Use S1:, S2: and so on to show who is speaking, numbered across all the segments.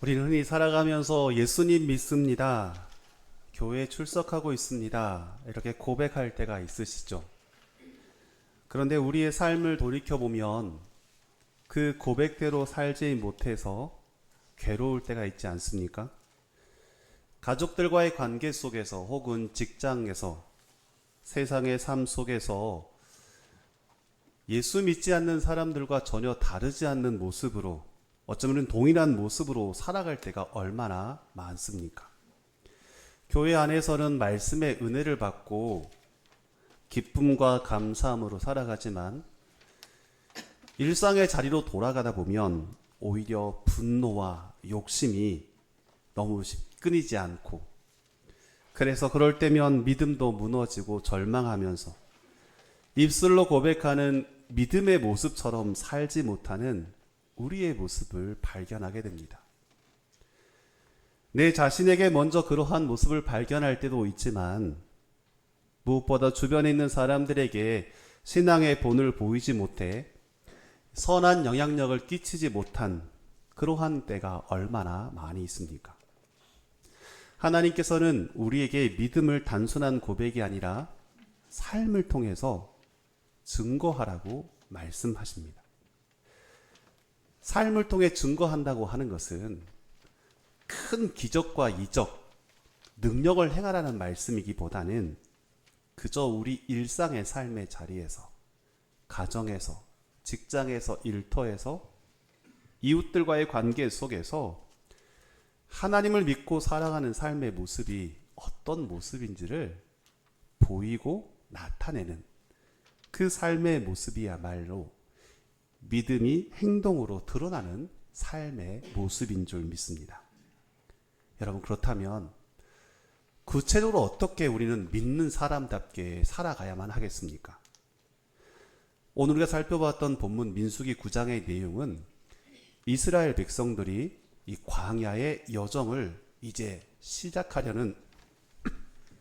S1: 우리는 흔히 살아가면서 예수님 믿습니다. 교회에 출석하고 있습니다. 이렇게 고백할 때가 있으시죠. 그런데 우리의 삶을 돌이켜보면 그 고백대로 살지 못해서 괴로울 때가 있지 않습니까? 가족들과의 관계 속에서 혹은 직장에서 세상의 삶 속에서 예수 믿지 않는 사람들과 전혀 다르지 않는 모습으로 어쩌면 동일한 모습으로 살아갈 때가 얼마나 많습니까? 교회 안에서는 말씀의 은혜를 받고 기쁨과 감사함으로 살아가지만 일상의 자리로 돌아가다 보면 오히려 분노와 욕심이 너무 끊이지 않고, 그래서 그럴 때면 믿음도 무너지고 절망하면서 입술로 고백하는 믿음의 모습처럼 살지 못하는 우리의 모습을 발견하게 됩니다. 내 자신에게 먼저 그러한 모습을 발견할 때도 있지만 무엇보다 주변에 있는 사람들에게 신앙의 본을 보이지 못해 선한 영향력을 끼치지 못한 그러한 때가 얼마나 많이 있습니까? 하나님께서는 우리에게 믿음을 단순한 고백이 아니라 삶을 통해서 증거하라고 말씀하십니다. 삶을 통해 증거한다고 하는 것은 큰 기적과 이적, 능력을 행하라는 말씀이기보다는 그저 우리 일상의 삶의 자리에서, 가정에서, 직장에서, 일터에서, 이웃들과의 관계 속에서 하나님을 믿고 살아가는 삶의 모습이 어떤 모습인지를 보이고 나타내는 그 삶의 모습이야말로 믿음이 행동으로 드러나는 삶의 모습인 줄 믿습니다. 여러분, 그렇다면 구체적으로 어떻게 우리는 믿는 사람답게 살아가야만 하겠습니까? 오늘 우리가 살펴봤던 본문 민수기 9장의 내용은 이스라엘 백성들이 이 광야의 여정을 이제 시작하려는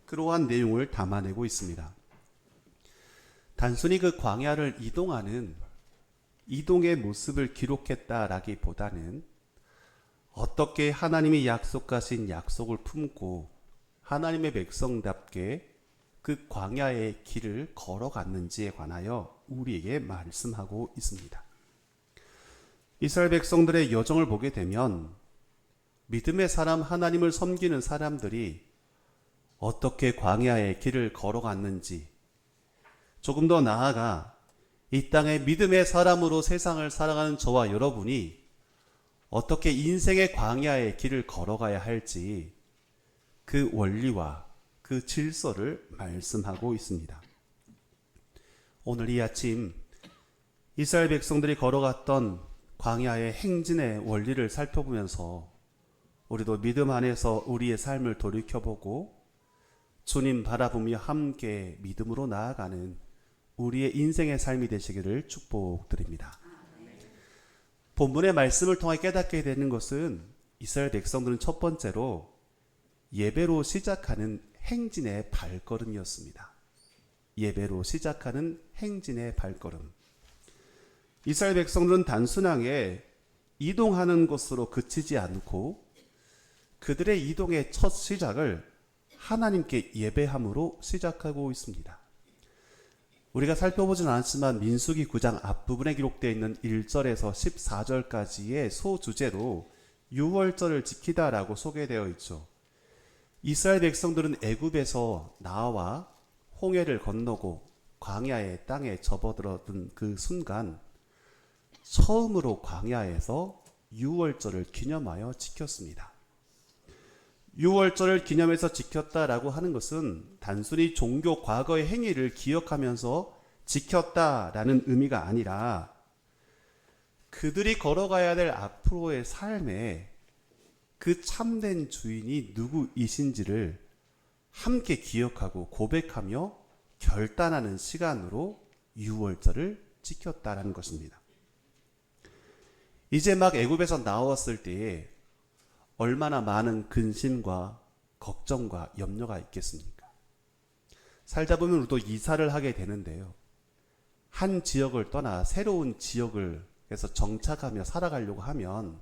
S1: 그러한 내용을 담아내고 있습니다. 단순히 그 광야를 이동하는 이동의 모습을 기록했다라기보다는 어떻게 하나님이 약속하신 약속을 품고 하나님의 백성답게 그 광야의 길을 걸어갔는지에 관하여 우리에게 말씀하고 있습니다. 이스라엘 백성들의 여정을 보게 되면 믿음의 사람, 하나님을 섬기는 사람들이 어떻게 광야의 길을 걸어갔는지, 조금 더 나아가 이 땅에 믿음의 사람으로 세상을 살아가는 저와 여러분이 어떻게 인생의 광야의 길을 걸어가야 할지 그 원리와 그 질서를 말씀하고 있습니다. 오늘 이 아침 이스라엘 백성들이 걸어갔던 광야의 행진의 원리를 살펴보면서 우리도 믿음 안에서 우리의 삶을 돌이켜보고 주님 바라보며 함께 믿음으로 나아가는 우리의 인생의 삶이 되시기를 축복드립니다. 본문의 말씀을 통해 깨닫게 되는 것은 이스라엘 백성들은 첫 번째로 예배로 시작하는 행진의 발걸음이었습니다. 예배로 시작하는 행진의 발걸음. 이스라엘 백성들은 단순하게 이동하는 것으로 그치지 않고 그들의 이동의 첫 시작을 하나님께 예배함으로 시작하고 있습니다. 우리가 살펴보진 않았지만 민수기 9장 앞부분에 기록되어 있는 1절에서 14절까지의 소주제로 유월절을 지키다라고 소개되어 있죠. 이스라엘 백성들은 애굽에서 나와 홍해를 건너고 광야의 땅에 접어들었던 그 순간 처음으로 광야에서 유월절을 기념하여 지켰습니다. 유월절을 기념해서 지켰다라고 하는 것은 단순히 종교 과거의 행위를 기억하면서 지켰다라는 의미가 아니라 그들이 걸어가야 될 앞으로의 삶에 그 참된 주인이 누구이신지를 함께 기억하고 고백하며 결단하는 시간으로 유월절을 지켰다라는 것입니다. 이제 막 애굽에서 나왔을 때에 얼마나 많은 근심과 걱정과 염려가 있겠습니까? 살다 보면 우리도 이사를 하게 되는데요. 한 지역을 떠나 새로운 지역을 해서 정착하며 살아가려고 하면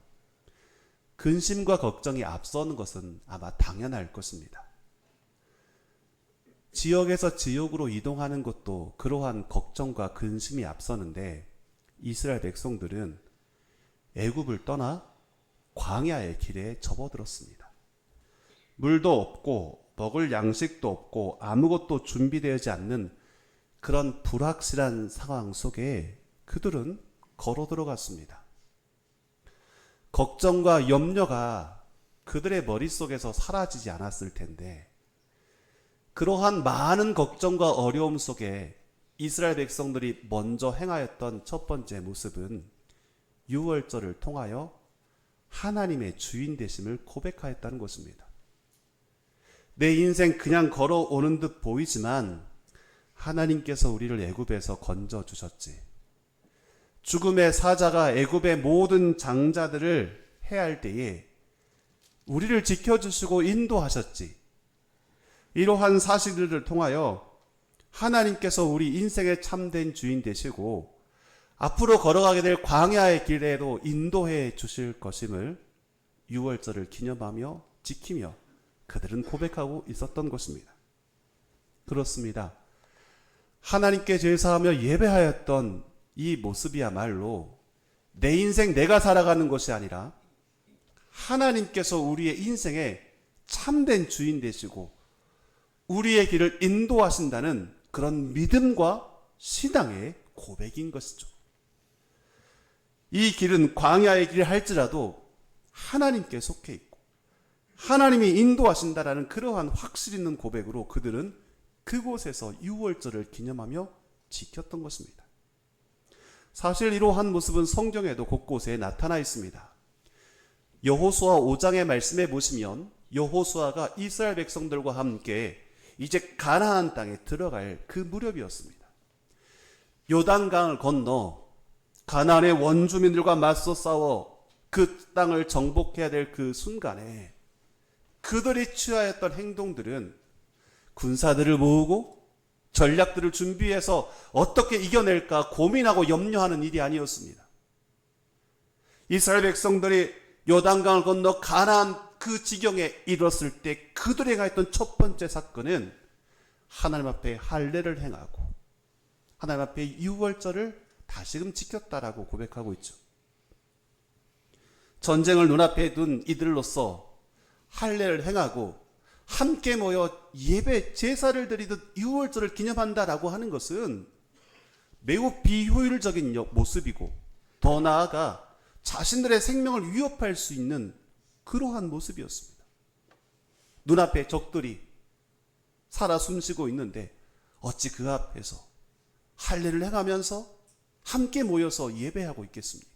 S1: 근심과 걱정이 앞서는 것은 아마 당연할 것입니다. 지역에서 지역으로 이동하는 것도 그러한 걱정과 근심이 앞서는데 이스라엘 백성들은 애굽을 떠나 광야의 길에 접어들었습니다. 물도 없고 먹을 양식도 없고 아무것도 준비되지 않는 그런 불확실한 상황 속에 그들은 걸어 들어갔습니다. 걱정과 염려가 그들의 머릿속에서 사라지지 않았을 텐데 그러한 많은 걱정과 어려움 속에 이스라엘 백성들이 먼저 행하였던 첫 번째 모습은 유월절을 통하여 하나님의 주인 되심을 고백하였다는 것입니다. 내 인생 그냥 걸어오는 듯 보이지만 하나님께서 우리를 애굽에서 건져 주셨지. 죽음의 사자가 애굽의 모든 장자들을 해할 때에 우리를 지켜주시고 인도하셨지. 이러한 사실들을 통하여 하나님께서 우리 인생의 참된 주인 되시고 앞으로 걸어가게 될 광야의 길에도 인도해 주실 것임을 유월절을 기념하며 지키며 그들은 고백하고 있었던 것입니다. 그렇습니다. 하나님께 제사하며 예배하였던 이 모습이야말로 내 인생 내가 살아가는 것이 아니라 하나님께서 우리의 인생의 참된 주인 되시고 우리의 길을 인도하신다는 그런 믿음과 신앙의 고백인 것이죠. 이 길은 광야의 길을 할지라도 하나님께 속해 있고 하나님이 인도하신다라는 그러한 확실 있는 고백으로 그들은 그곳에서 유월절을 기념하며 지켰던 것입니다. 사실 이러한 모습은 성경에도 곳곳에 나타나 있습니다. 여호수아 5장의 말씀에 보시면 여호수아가 이스라엘 백성들과 함께 이제 가나안 땅에 들어갈 그 무렵이었습니다. 요단강을 건너 가나안의 원주민들과 맞서 싸워 그 땅을 정복해야 될 그 순간에 그들이 취하였던 행동들은 군사들을 모으고 전략들을 준비해서 어떻게 이겨낼까 고민하고 염려하는 일이 아니었습니다. 이스라엘 백성들이 요단강을 건너 가나안 그 지경에 이르렀을 때 그들이 행했던 첫 번째 사건은 하나님 앞에 할례를 행하고 하나님 앞에 유월절을 다시금 지켰다라고 고백하고 있죠. 전쟁을 눈앞에 둔 이들로서 할례를 행하고 함께 모여 예배 제사를 드리듯 유월절을 기념한다라고 하는 것은 매우 비효율적인 모습이고 더 나아가 자신들의 생명을 위협할 수 있는 그러한 모습이었습니다. 눈앞에 적들이 살아 숨쉬고 있는데 어찌 그 앞에서 할례를 행하면서 함께 모여서 예배하고 있겠습니까?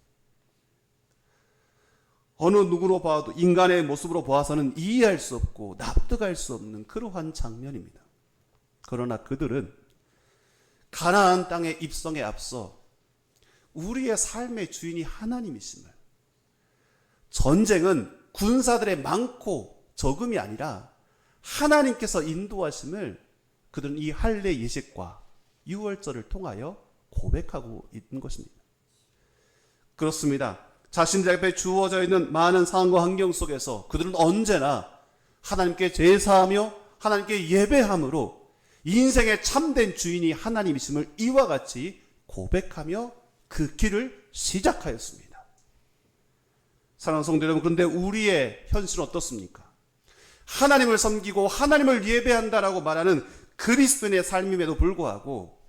S1: 어느 누구로 봐도 인간의 모습으로 보아서는 이해할 수 없고 납득할 수 없는 그러한 장면입니다. 그러나 그들은 가나안 땅의 입성에 앞서 우리의 삶의 주인이 하나님이심을, 전쟁은 군사들의 많고 적음이 아니라 하나님께서 인도하심을 그들은 이 할례 예식과 유월절을 통하여 고백하고 있는 것입니다. 그렇습니다. 자신들 앞에 주어져 있는 많은 상황과 환경 속에서 그들은 언제나 하나님께 제사하며 하나님께 예배함으로 인생의 참된 주인이 하나님이심을 이와 같이 고백하며 그 길을 시작하였습니다. 사랑하는 성도 여러분, 그런데 우리의 현실은 어떻습니까? 하나님을 섬기고 하나님을 예배한다라고 말하는 그리스도인의 삶임에도 불구하고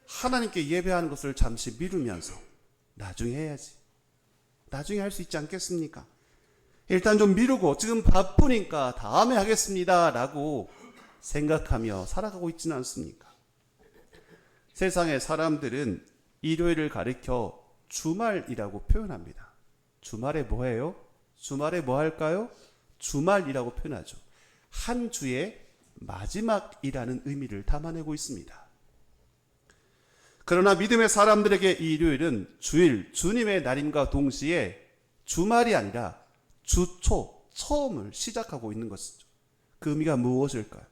S1: 하나님께 예배하는 것을 잠시 미루면서 나중에 해야지, 나중에 할 수 있지 않겠습니까? 일단 좀 미루고 지금 바쁘니까 다음에 하겠습니다 라고 생각하며 살아가고 있지는 않습니까? 세상의 사람들은 일요일을 가리켜 주말이라고 표현합니다. 주말에 뭐 해요? 주말에 뭐 할까요? 주말이라고 표현하죠. 한 주의 마지막이라는 의미를 담아내고 있습니다. 그러나 믿음의 사람들에게 이 일요일은 주일, 주님의 날임과 동시에 주말이 아니라 주초, 처음을 시작하고 있는 것이죠. 그 의미가 무엇일까요?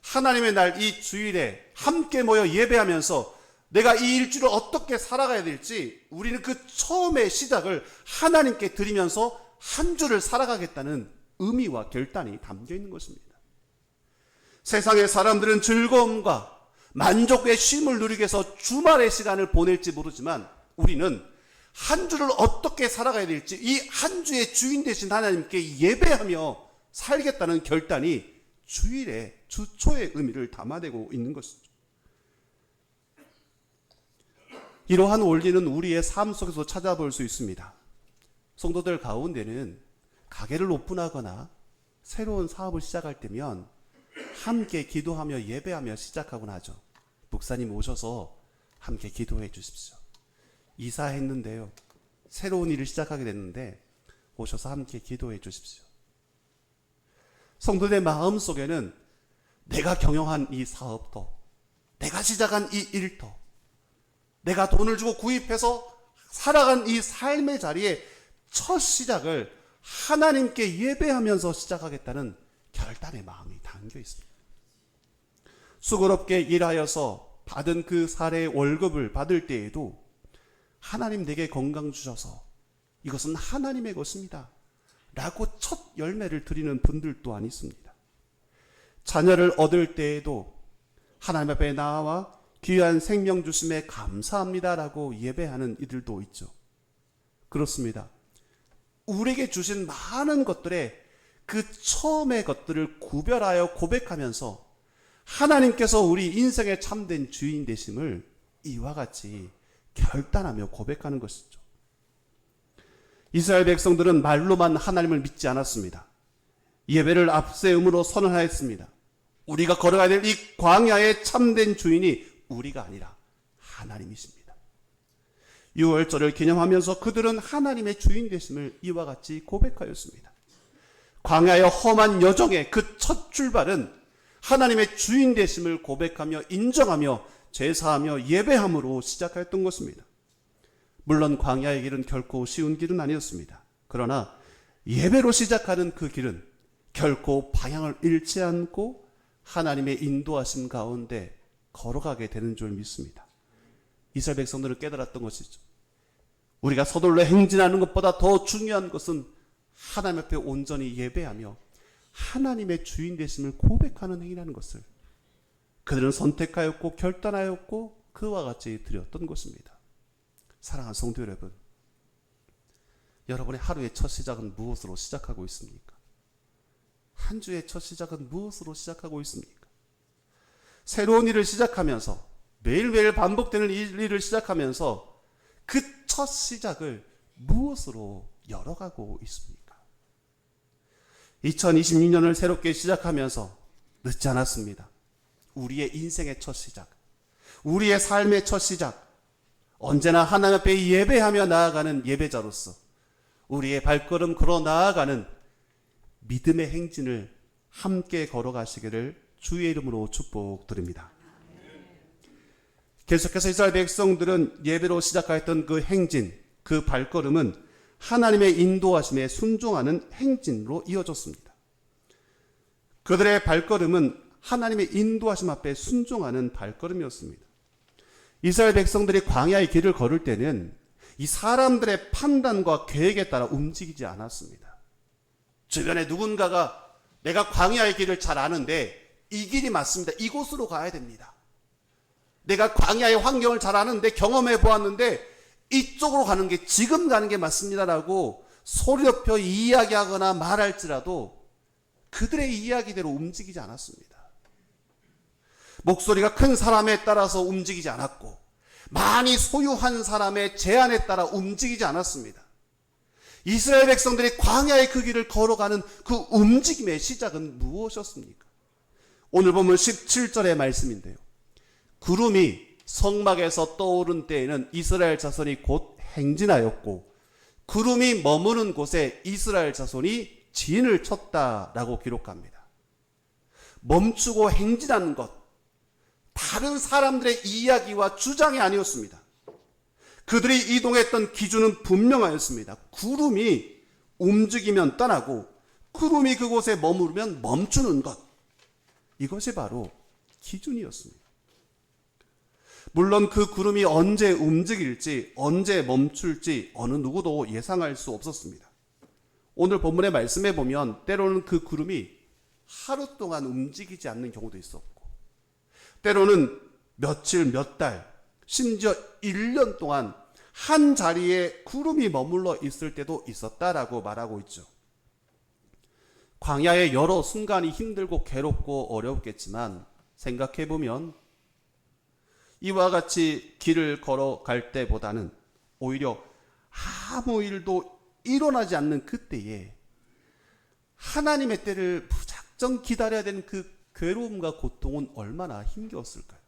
S1: 하나님의 날 이 주일에 함께 모여 예배하면서 내가 이 일주를 어떻게 살아가야 될지 우리는 그 처음의 시작을 하나님께 드리면서 한 주를 살아가겠다는 의미와 결단이 담겨 있는 것입니다. 세상의 사람들은 즐거움과 만족의 쉼을 누리기 위해서 주말의 시간을 보낼지 모르지만 우리는 한 주를 어떻게 살아가야 될지 이 한 주의 주인 되신 하나님께 예배하며 살겠다는 결단이 주일의 주초의 의미를 담아내고 있는 것이죠. 이러한 원리는 우리의 삶 속에서 찾아볼 수 있습니다. 성도들 가운데는 가게를 오픈하거나 새로운 사업을 시작할 때면 함께 기도하며 예배하며 시작하곤 하죠. 목사님 오셔서 함께 기도해 주십시오. 이사했는데요. 새로운 일을 시작하게 됐는데 오셔서 함께 기도해 주십시오. 성도들의 마음 속에는 내가 경영한 이 사업도, 내가 시작한 이 일도, 내가 돈을 주고 구입해서 살아간 이 삶의 자리에 첫 시작을 하나님께 예배하면서 시작하겠다는 결단의 마음이 담겨 있습니다. 수고롭게 일하여서 받은 그 사례의 월급을 받을 때에도 하나님 내게 건강 주셔서 이것은 하나님의 것입니다 라고 첫 열매를 드리는 분들 또한 있습니다. 자녀를 얻을 때에도 하나님 앞에 나와 귀한 생명 주심에 감사합니다라고 예배하는 이들도 있죠. 그렇습니다. 우리에게 주신 많은 것들에 그 처음의 것들을 구별하여 고백하면서 하나님께서 우리 인생의 참된 주인 되심을 이와 같이 결단하며 고백하는 것이죠. 이스라엘 백성들은 말로만 하나님을 믿지 않았습니다. 예배를 앞세움으로 선언하였습니다. 우리가 걸어가야 될 이 광야의 참된 주인이 우리가 아니라 하나님이십니다. 유월절을 기념하면서 그들은 하나님의 주인 되심을 이와 같이 고백하였습니다. 광야의 험한 여정의 그 첫 출발은 하나님의 주인 되심을 고백하며 인정하며 제사하며 예배함으로 시작하였던 것입니다. 물론 광야의 길은 결코 쉬운 길은 아니었습니다. 그러나 예배로 시작하는 그 길은 결코 방향을 잃지 않고 하나님의 인도하심 가운데 걸어가게 되는 줄 믿습니다. 이스라엘 백성들은 깨달았던 것이죠. 우리가 서둘러 행진하는 것보다 더 중요한 것은 하나님 앞에 온전히 예배하며 하나님의 주인 되심을 고백하는 행위라는 것을 그들은 선택하였고 결단하였고 그와 같이 드렸던 것입니다. 사랑하는 성도 여러분, 여러분의 하루의 첫 시작은 무엇으로 시작하고 있습니까? 한 주의 첫 시작은 무엇으로 시작하고 있습니까? 새로운 일을 시작하면서 매일매일 반복되는 일을 시작하면서 그 첫 시작을 무엇으로 열어가고 있습니까? 2026년을 새롭게 시작하면서 늦지 않았습니다. 우리의 인생의 첫 시작, 우리의 삶의 첫 시작, 언제나 하나님 앞에 예배하며 나아가는 예배자로서 우리의 발걸음 걸어 나아가는 믿음의 행진을 함께 걸어가시기를 주의 이름으로 축복드립니다. 계속해서 이스라엘 백성들은 예배로 시작하였던 그 행진, 그 발걸음은 하나님의 인도하심에 순종하는 행진으로 이어졌습니다. 그들의 발걸음은 하나님의 인도하심 앞에 순종하는 발걸음이었습니다. 이스라엘 백성들이 광야의 길을 걸을 때는 이 사람들의 판단과 계획에 따라 움직이지 않았습니다. 주변에 누군가가 내가 광야의 길을 잘 아는데 이 길이 맞습니다. 이곳으로 가야 됩니다. 내가 광야의 환경을 잘 아는데 경험해 보았는데 이쪽으로 가는 게 지금 가는 게 맞습니다라고 소리 높여 이야기하거나 말할지라도 그들의 이야기대로 움직이지 않았습니다. 목소리가 큰 사람에 따라서 움직이지 않았고 많이 소유한 사람의 제안에 따라 움직이지 않았습니다. 이스라엘 백성들이 광야의 그 길을 걸어가는 그 움직임의 시작은 무엇이었습니까? 오늘 보면 17절의 말씀인데요. 구름이 성막에서 떠오른 때에는 이스라엘 자손이 곧 행진하였고 구름이 머무는 곳에 이스라엘 자손이 진을 쳤다라고 기록합니다. 멈추고 행진하는 것, 다른 사람들의 이야기와 주장이 아니었습니다. 그들이 이동했던 기준은 분명하였습니다. 구름이 움직이면 떠나고 구름이 그곳에 머무르면 멈추는 것, 이것이 바로 기준이었습니다. 물론 그 구름이 언제 움직일지, 언제 멈출지 어느 누구도 예상할 수 없었습니다. 오늘 본문의 말씀에 보면 때로는 그 구름이 하루 동안 움직이지 않는 경우도 있었고, 때로는 며칠, 몇 달, 심지어 1년 동안 한 자리에 구름이 머물러 있을 때도 있었다라고 말하고 있죠. 광야의 여러 순간이 힘들고 괴롭고 어려웠겠지만 생각해보면 이와 같이 길을 걸어갈 때보다는 오히려 아무 일도 일어나지 않는 그때에 하나님의 때를 무작정 기다려야 되는 그 괴로움과 고통은 얼마나 힘겨웠을까요?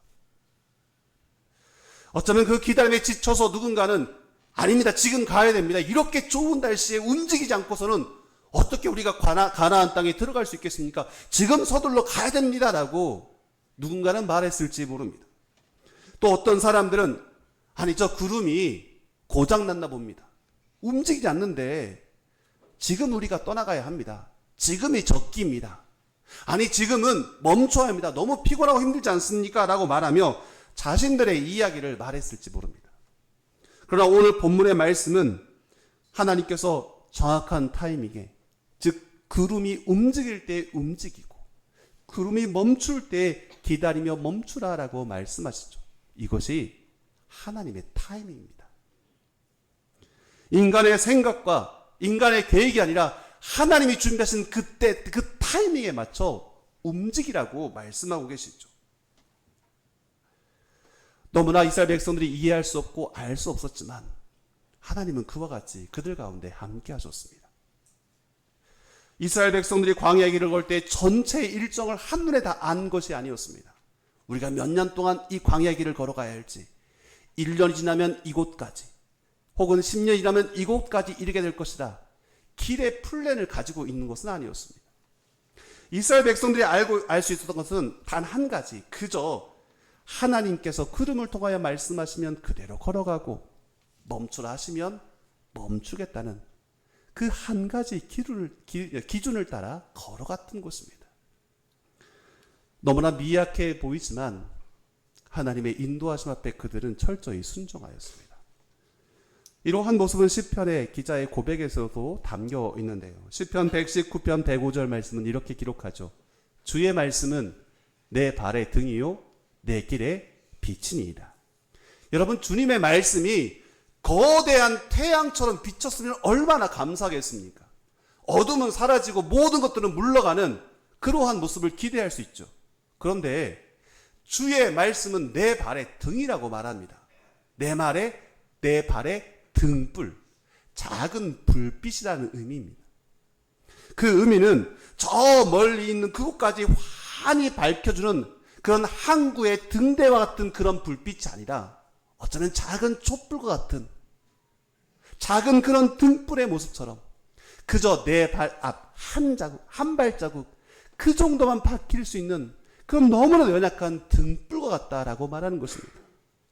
S1: 어쩌면 그 기다림에 지쳐서 누군가는 아닙니다, 지금 가야 됩니다, 이렇게 좋은 날씨에 움직이지 않고서는 어떻게 우리가 가나안 땅에 들어갈 수 있겠습니까? 지금 서둘러 가야 됩니다 라고 누군가는 말했을지 모릅니다. 또 어떤 사람들은 아니 저 구름이 고장났나 봅니다, 움직이지 않는데 지금 우리가 떠나가야 합니다, 지금이 적기입니다, 아니 지금은 멈춰야 합니다, 너무 피곤하고 힘들지 않습니까? 라고 말하며 자신들의 이야기를 말했을지 모릅니다. 그러나 오늘 본문의 말씀은 하나님께서 정확한 타이밍에, 즉 구름이 움직일 때 움직이고 구름이 멈출 때 기다리며 멈추라라고 말씀하시죠. 이것이 하나님의 타이밍입니다. 인간의 생각과 인간의 계획이 아니라 하나님이 준비하신 그때 그 타이밍에 맞춰 움직이라고 말씀하고 계시죠. 너무나 이스라엘 백성들이 이해할 수 없고 알 수 없었지만 하나님은 그와 같이 그들 가운데 함께 하셨습니다. 이스라엘 백성들이 광야의 길을 걸 때 전체 일정을 한눈에 다 안 것이 아니었습니다. 우리가 몇 년 동안 이 광야의 길을 걸어가야 할지, 1년이 지나면 이곳까지, 혹은 10년이 지나면 이곳까지 이르게 될 것이다, 길의 플랜을 가지고 있는 것은 아니었습니다. 이스라엘 백성들이 알 수 있었던 것은 단 한 가지, 그저 하나님께서 구름을 통하여 말씀하시면 그대로 걸어가고 멈추라 하시면 멈추겠다는 그 한 가지 기준을 따라 걸어갔던 것입니다. 너무나 미약해 보이지만 하나님의 인도하심 앞에 그들은 철저히 순종하였습니다. 이러한 모습은 시편의 기자의 고백에서도 담겨 있는데요. 시편 119편 105절 말씀은 이렇게 기록하죠. 주의 말씀은 내 발의 등이요 내 길의 빛이니이다. 여러분, 주님의 말씀이 거대한 태양처럼 비쳤으면 얼마나 감사하겠습니까? 어둠은 사라지고 모든 것들은 물러가는 그러한 모습을 기대할 수 있죠. 그런데 주의 말씀은 내 발의 등이라고 말합니다. 내 발의 등불, 작은 불빛이라는 의미입니다. 그 의미는 저 멀리 있는 그곳까지 환히 밝혀주는 그런 항구의 등대와 같은 그런 불빛이 아니라 어쩌면 작은 촛불과 같은 작은 그런 등불의 모습처럼 그저 내 발 앞 한 자국, 한 발자국 그 정도만 밝힐 수 있는 그런 너무나 연약한 등불과 같다라고 말하는 것입니다.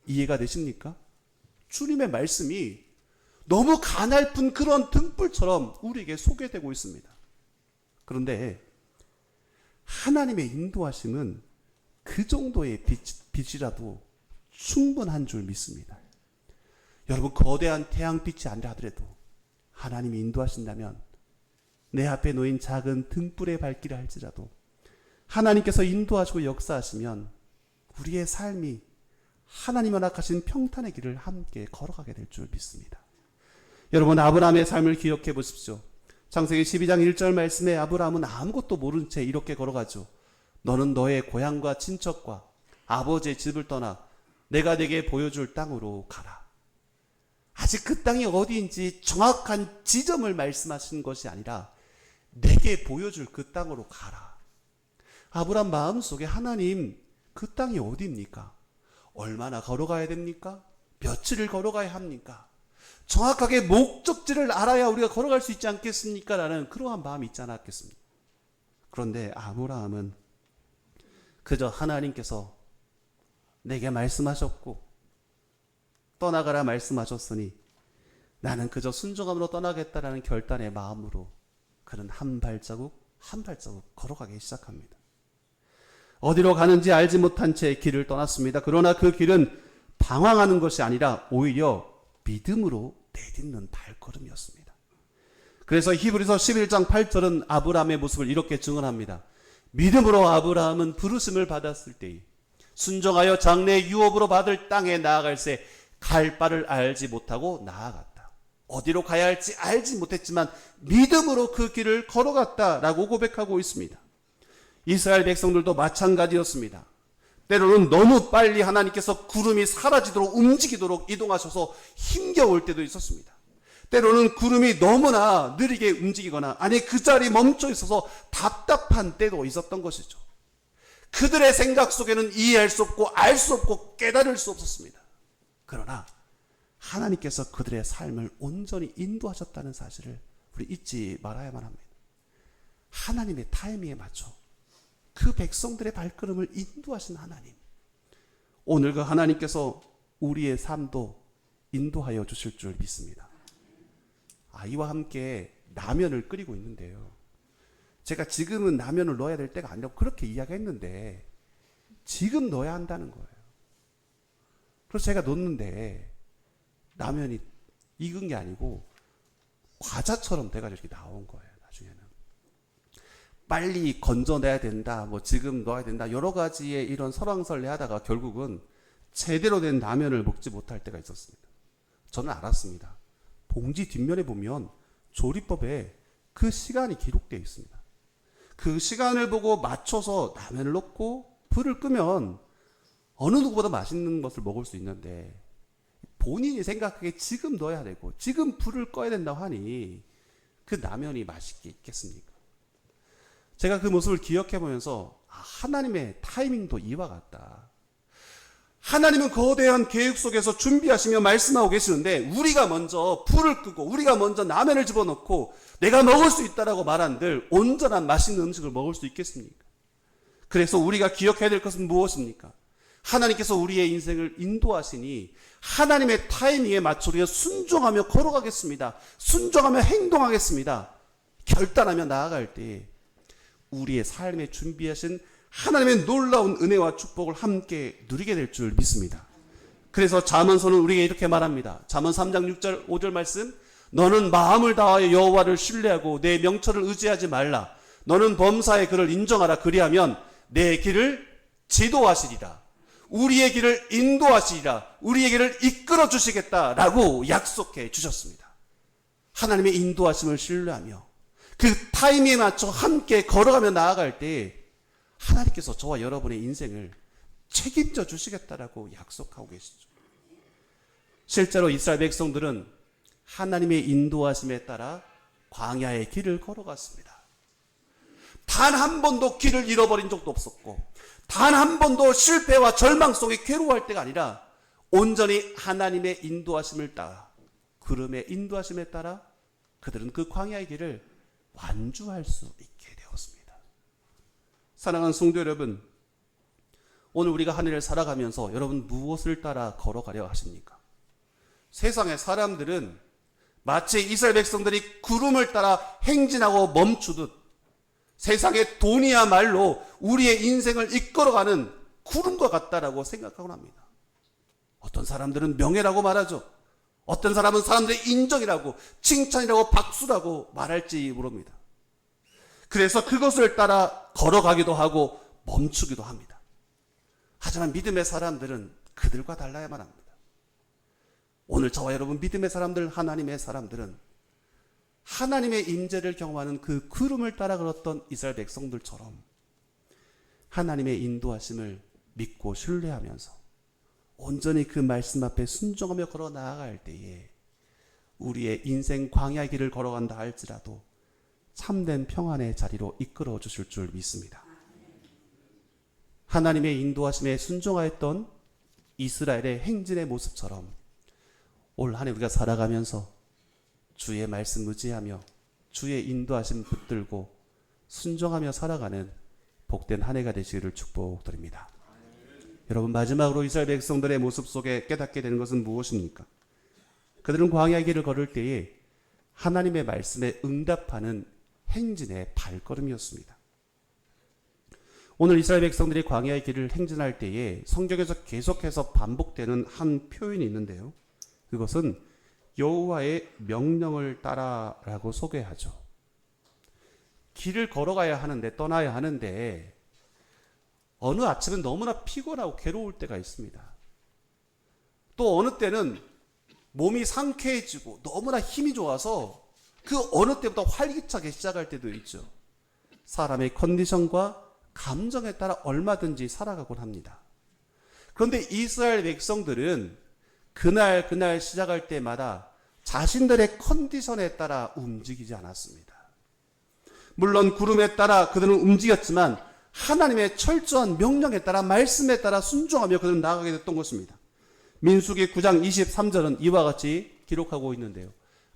S1: 이해가 되십니까? 주님의 말씀이 너무 가냘픈 그런 등불처럼 우리에게 소개되고 있습니다. 그런데 하나님의 인도하심은 그 정도의 빛이라도 충분한 줄 믿습니다. 여러분, 거대한 태양빛이 아니라 하더라도 하나님이 인도하신다면 내 앞에 놓인 작은 등불의 밝기를 할지라도 하나님께서 인도하시고 역사하시면 우리의 삶이 하나님 허락하신 평탄의 길을 함께 걸어가게 될 줄 믿습니다. 여러분, 아브라함의 삶을 기억해 보십시오. 창세기 12장 1절 말씀에 아브라함은 아무것도 모른 채 이렇게 걸어가죠. 너는 너의 고향과 친척과 아버지의 집을 떠나 내가 네게 보여줄 땅으로 가라. 아직 그 땅이 어디인지 정확한 지점을 말씀하신 것이 아니라 내게 보여줄 그 땅으로 가라. 아브라함 마음속에 하나님, 그 땅이 어디입니까? 얼마나 걸어가야 됩니까? 며칠을 걸어가야 합니까? 정확하게 목적지를 알아야 우리가 걸어갈 수 있지 않겠습니까? 라는 그러한 마음이 있지 않았겠습니까? 그런데 아브라함은 그저 하나님께서 내게 말씀하셨고 떠나가라 말씀하셨으니 나는 그저 순종함으로 떠나겠다라는 결단의 마음으로 그는 한 발자국 한 발자국 걸어가기 시작합니다. 어디로 가는지 알지 못한 채 길을 떠났습니다. 그러나 그 길은 방황하는 것이 아니라 오히려 믿음으로 내딛는 발걸음이었습니다. 그래서 히브리서 11장 8절은 아브라함의 모습을 이렇게 증언합니다. 믿음으로 아브라함은 부르심을 받았을 때에 순종하여 장래의 유업으로 받을 땅에 나아갈새 갈 바를 알지 못하고 나아갔다. 어디로 가야 할지 알지 못했지만 믿음으로 그 길을 걸어갔다라고 고백하고 있습니다. 이스라엘 백성들도 마찬가지였습니다. 때로는 너무 빨리 하나님께서 구름이 사라지도록 움직이도록 이동하셔서 힘겨울 때도 있었습니다. 때로는 구름이 너무나 느리게 움직이거나 아니 그 자리에 멈춰 있어서 답답한 때도 있었던 것이죠. 그들의 생각 속에는 이해할 수 없고 알 수 없고 깨달을 수 없었습니다. 그러나 하나님께서 그들의 삶을 온전히 인도하셨다는 사실을 우리 잊지 말아야만 합니다. 하나님의 타이밍에 맞춰 그 백성들의 발걸음을 인도하신 하나님. 오늘 그 하나님께서 우리의 삶도 인도하여 주실 줄 믿습니다. 아이와 함께 라면을 끓이고 있는데요. 제가 지금은 라면을 넣어야 될 때가 아니라고 그렇게 이야기했는데 지금 넣어야 한다는 거예요. 그래서 제가 넣는데 라면이 익은 게 아니고 과자처럼 돼가지고 이렇게 나온 거예요. 나중에는 빨리 건져내야 된다, 뭐 지금 넣어야 된다, 여러 가지의 이런 설왕설래 하다가 결국은 제대로 된 라면을 먹지 못할 때가 있었습니다. 저는 알았습니다. 봉지 뒷면에 보면 조리법에 그 시간이 기록되어 있습니다. 그 시간을 보고 맞춰서 라면을 넣고 불을 끄면 어느 누구보다 맛있는 것을 먹을 수 있는데 본인이 생각하기에 지금 넣어야 되고 지금 불을 꺼야 된다고 하니 그 라면이 맛있게 있겠습니까? 제가 그 모습을 기억해 보면서 하나님의 타이밍도 이와 같다. 하나님은 거대한 계획 속에서 준비하시며 말씀하고 계시는데 우리가 먼저 불을 끄고 우리가 먼저 라면을 집어넣고 내가 먹을 수 있다라고 말한들 온전한 맛있는 음식을 먹을 수 있겠습니까? 그래서 우리가 기억해야 될 것은 무엇입니까? 하나님께서 우리의 인생을 인도하시니 하나님의 타이밍에 맞춰 우리가 순종하며 걸어가겠습니다. 순종하며 행동하겠습니다. 결단하며 나아갈 때 우리의 삶에 준비하신 하나님의 놀라운 은혜와 축복을 함께 누리게 될 줄 믿습니다. 그래서 잠언서는 우리에게 이렇게 말합니다. 잠언 3장 6절 5절 말씀, 너는 마음을 다하여 여호와를 신뢰하고 내 명철을 의지하지 말라. 너는 범사의 그를 인정하라. 그리하면 내 길을 지도하시리라. 우리의 길을 인도하시리라. 우리의 길을 이끌어 주시겠다라고 약속해 주셨습니다. 하나님의 인도하심을 신뢰하며 그 타이밍에 맞춰 함께 걸어가며 나아갈 때 하나님께서 저와 여러분의 인생을 책임져 주시겠다라고 약속하고 계시죠. 실제로 이스라엘 백성들은 하나님의 인도하심에 따라 광야의 길을 걸어갔습니다. 단 한 번도 길을 잃어버린 적도 없었고 단 한 번도 실패와 절망 속에 괴로워할 때가 아니라 온전히 하나님의 인도하심을 따라 구름의 인도하심에 따라 그들은 그 광야의 길을 완주할 수 있게 되었습니다. 사랑하는 성도 여러분, 오늘 우리가 한 해를 살아가면서 여러분 무엇을 따라 걸어가려 하십니까? 세상의 사람들은 마치 이스라엘 백성들이 구름을 따라 행진하고 멈추듯 세상의 돈이야말로 우리의 인생을 이끌어가는 구름과 같다라고 생각하곤 합니다. 어떤 사람들은 명예라고 말하죠. 어떤 사람은 사람들의 인정이라고, 칭찬이라고, 박수라고 말할지 모릅니다. 그래서 그것을 따라 걸어가기도 하고 멈추기도 합니다. 하지만 믿음의 사람들은 그들과 달라야만 합니다. 오늘 저와 여러분 믿음의 사람들, 하나님의 사람들은 하나님의 임재를 경험하는 그 구름을 따라 걸었던 이스라엘 백성들처럼 하나님의 인도하심을 믿고 신뢰하면서 온전히 그 말씀 앞에 순종하며 걸어 나아갈 때에 우리의 인생 광야 길을 걸어간다 할지라도 참된 평안의 자리로 이끌어 주실 줄 믿습니다. 하나님의 인도하심에 순종하였던 이스라엘의 행진의 모습처럼 올 한 해 우리가 살아가면서 주의 말씀 의지하며 주의 인도하심 붙들고 순종하며 살아가는 복된 한 해가 되시기를 축복드립니다. 여러분, 마지막으로 이스라엘 백성들의 모습 속에 깨닫게 되는 것은 무엇입니까? 그들은 광야의 길을 걸을 때에 하나님의 말씀에 응답하는 행진의 발걸음이었습니다. 오늘 이스라엘 백성들이 광야의 길을 행진할 때에 성경에서 계속해서 반복되는 한 표현이 있는데요. 그것은 여호와의 명령을 따라라고 소개하죠. 길을 걸어가야 하는데, 떠나야 하는데 어느 아침은 너무나 피곤하고 괴로울 때가 있습니다. 또 어느 때는 몸이 상쾌해지고 너무나 힘이 좋아서 그 어느 때보다 활기차게 시작할 때도 있죠. 사람의 컨디션과 감정에 따라 얼마든지 살아가곤 합니다. 그런데 이스라엘 백성들은 그날 시작할 때마다 자신들의 컨디션에 따라 움직이지 않았습니다. 물론 구름에 따라 그들은 움직였지만 하나님의 철저한 명령에 따라, 말씀에 따라 순종하며 그들은 나아가게 됐던 것입니다. 민수기 9장 23절은 이와 같이 기록하고 있는데요.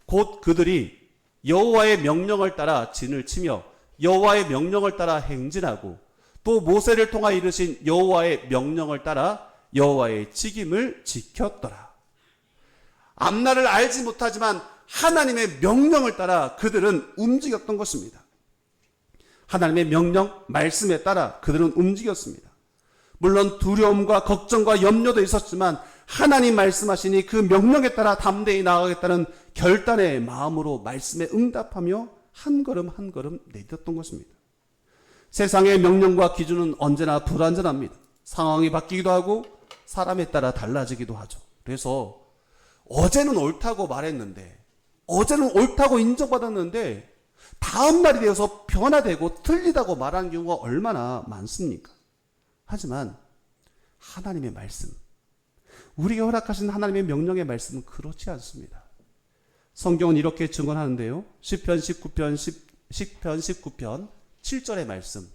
S1: 곧 그들이 여호와의 명령을 따라 진을 치며 여호와의 명령을 따라 행진하고 또 모세를 통하 이르신 여호와의 명령을 따라 여호와의 직임을 지켰더라. 앞날을 알지 못하지만 하나님의 명령을 따라 그들은 움직였던 것입니다. 하나님의 명령, 말씀에 따라 그들은 움직였습니다. 물론 두려움과 걱정과 염려도 있었지만 하나님 말씀하시니 그 명령에 따라 담대히 나아가겠다는 결단의 마음으로 말씀에 응답하며 한 걸음 한 걸음 내딛었던 것입니다. 세상의 명령과 기준은 언제나 불완전합니다. 상황이 바뀌기도 하고 사람에 따라 달라지기도 하죠. 그래서 어제는 옳다고 말했는데, 어제는 옳다고 인정받았는데 다음 날이 되어서 변화되고 틀리다고 말하는 경우가 얼마나 많습니까? 하지만 하나님의 말씀, 우리에게 허락하신 하나님의 명령의 말씀은 그렇지 않습니다. 성경은 이렇게 증언하는데요. 시편 19편 7절의 말씀,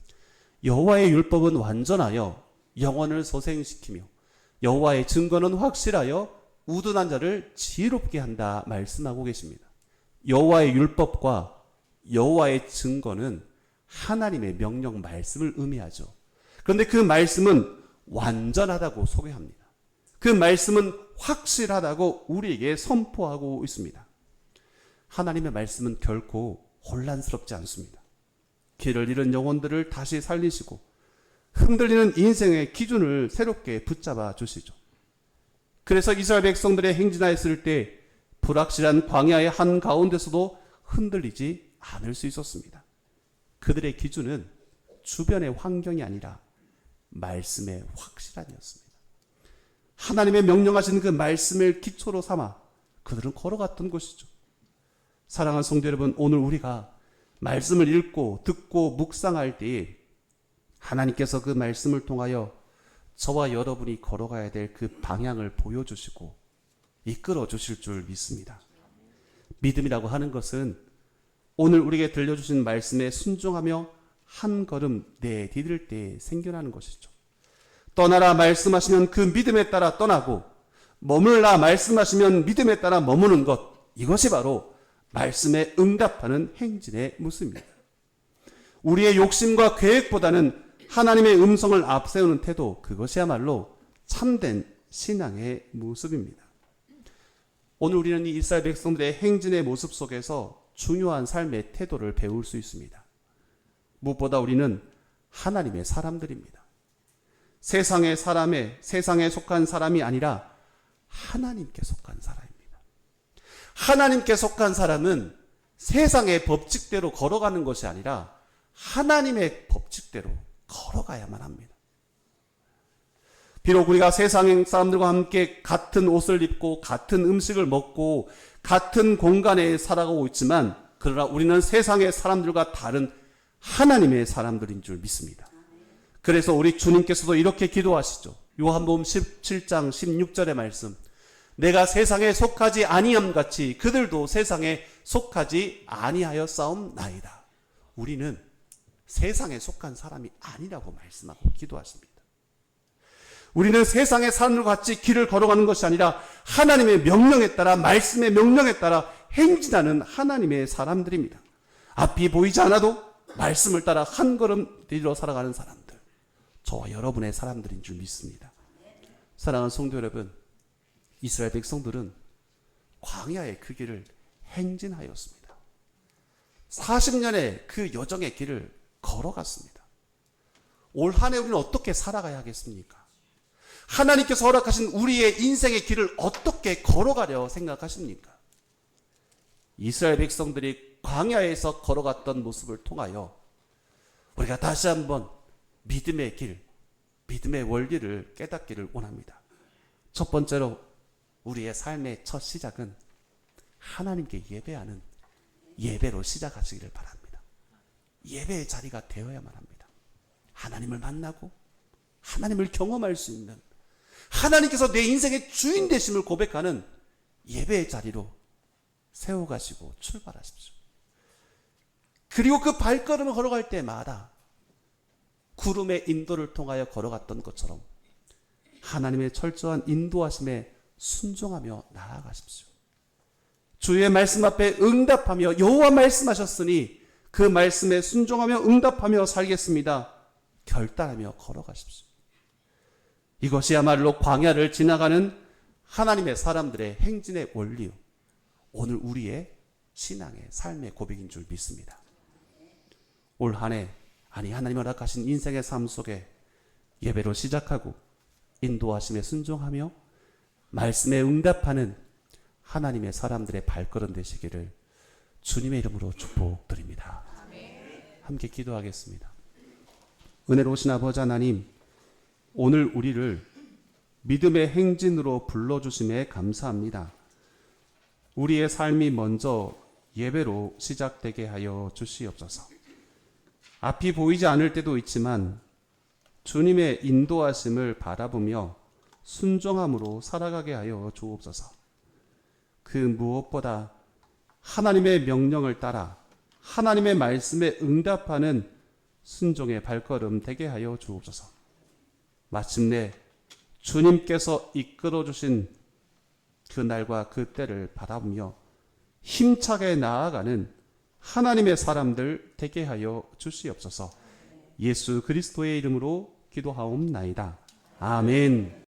S1: 여호와의 율법은 완전하여 영혼을 소생시키며 여호와의 증거는 확실하여 우둔한 자를 지혜롭게 한다 말씀하고 계십니다. 여호와의 율법과 여호와의 증거는 하나님의 명령 말씀을 의미하죠. 그런데 그 말씀은 완전하다고 소개합니다. 그 말씀은 확실하다고 우리에게 선포하고 있습니다. 하나님의 말씀은 결코 혼란스럽지 않습니다. 길을 잃은 영혼들을 다시 살리시고 흔들리는 인생의 기준을 새롭게 붙잡아 주시죠. 그래서 이스라엘 백성들의 행진하였을 때 불확실한 광야의 한가운데서도 흔들리지 않을 수 있었습니다. 그들의 기준은 주변의 환경이 아니라 말씀의 확실함이었습니다. 하나님의 명령하신 그 말씀을 기초로 삼아 그들은 걸어갔던 것이죠. 사랑하는 성도 여러분, 오늘 우리가 말씀을 읽고 듣고 묵상할 때에 하나님께서 그 말씀을 통하여 저와 여러분이 걸어가야 될 그 방향을 보여주시고 이끌어 주실 줄 믿습니다. 믿음이라고 하는 것은 오늘 우리에게 들려주신 말씀에 순종하며 한 걸음 내디딜 때 생겨나는 것이죠. 떠나라 말씀하시면 그 믿음에 따라 떠나고, 머물라 말씀하시면 믿음에 따라 머무는 것, 이것이 바로 말씀에 응답하는 행진의 모습입니다. 우리의 욕심과 계획보다는 하나님의 음성을 앞세우는 태도, 그것이야말로 참된 신앙의 모습입니다. 오늘 우리는 이 이스라엘 백성들의 행진의 모습 속에서 중요한 삶의 태도를 배울 수 있습니다. 무엇보다 우리는 하나님의 사람들입니다. 세상에 속한 사람이 아니라 하나님께 속한 사람입니다. 하나님께 속한 사람은 세상의 법칙대로 걸어가는 것이 아니라 하나님의 법칙대로 걸어가야만 합니다. 비록 우리가 세상 사람들과 함께 같은 옷을 입고 같은 음식을 먹고 같은 공간에 살아가고 있지만, 그러나 우리는 세상의 사람들과 다른 하나님의 사람들인 줄 믿습니다. 그래서 우리 주님께서도 이렇게 기도하시죠. 요한복음 17장 16절의 말씀, 내가 세상에 속하지 아니함 같이 그들도 세상에 속하지 아니하였사옵나이다. 우리는 세상에 속한 사람이 아니라고 말씀하고 기도하십니다. 우리는 세상의 사람들과 같이 길을 걸어가는 것이 아니라 하나님의 명령에 따라, 말씀의 명령에 따라 행진하는 하나님의 사람들입니다. 앞이 보이지 않아도 말씀을 따라 한 걸음 뒤로 살아가는 사람들, 저와 여러분의 사람들인 줄 믿습니다. 사랑하는 성도 여러분, 이스라엘 백성들은 광야의 그 길을 행진하였습니다. 40년의 그 여정의 길을 걸어갔습니다. 올 한 해 우리는 어떻게 살아가야 하겠습니까? 하나님께서 허락하신 우리의 인생의 길을 어떻게 걸어가려 생각하십니까? 이스라엘 백성들이 광야에서 걸어갔던 모습을 통하여 우리가 다시 한번 믿음의 길, 믿음의 원리를 깨닫기를 원합니다. 첫 번째로 우리의 삶의 첫 시작은 하나님께 예배하는 예배로 시작하시기를 바랍니다. 예배의 자리가 되어야만 합니다. 하나님을 만나고 하나님을 경험할 수 있는, 하나님께서 내 인생의 주인 되심을 고백하는 예배의 자리로 세워가시고 출발하십시오. 그리고 그 발걸음을 걸어갈 때마다 구름의 인도를 통하여 걸어갔던 것처럼 하나님의 철저한 인도하심에 순종하며 나아가십시오. 주의 말씀 앞에 응답하며 여호와 말씀하셨으니 그 말씀에 순종하며 응답하며 살겠습니다. 결단하며 걸어가십시오. 이것이야말로 광야를 지나가는 하나님의 사람들의 행진의 원리요, 오늘 우리의 신앙의 삶의 고백인 줄 믿습니다. 올 한 해, 아니 하나님 허락하신 인생의 삶 속에 예배로 시작하고 인도하심에 순종하며 말씀에 응답하는 하나님의 사람들의 발걸음 되시기를 주님의 이름으로 축복드립니다. 함께 기도하겠습니다. 은혜로우신 아버지 하나님, 오늘 우리를 믿음의 행진으로 불러주심에 감사합니다. 우리의 삶이 먼저 예배로 시작되게 하여 주시옵소서. 앞이 보이지 않을 때도 있지만 주님의 인도하심을 바라보며 순종함으로 살아가게 하여 주옵소서. 그 무엇보다 하나님의 명령을 따라 하나님의 말씀에 응답하는 순종의 발걸음 되게 하여 주옵소서. 마침내 주님께서 이끌어 주신 그 날과 그 때를 바라보며 힘차게 나아가는 하나님의 사람들 되게 하여 주시옵소서. 예수 그리스도의 이름으로 기도하옵나이다. 아멘.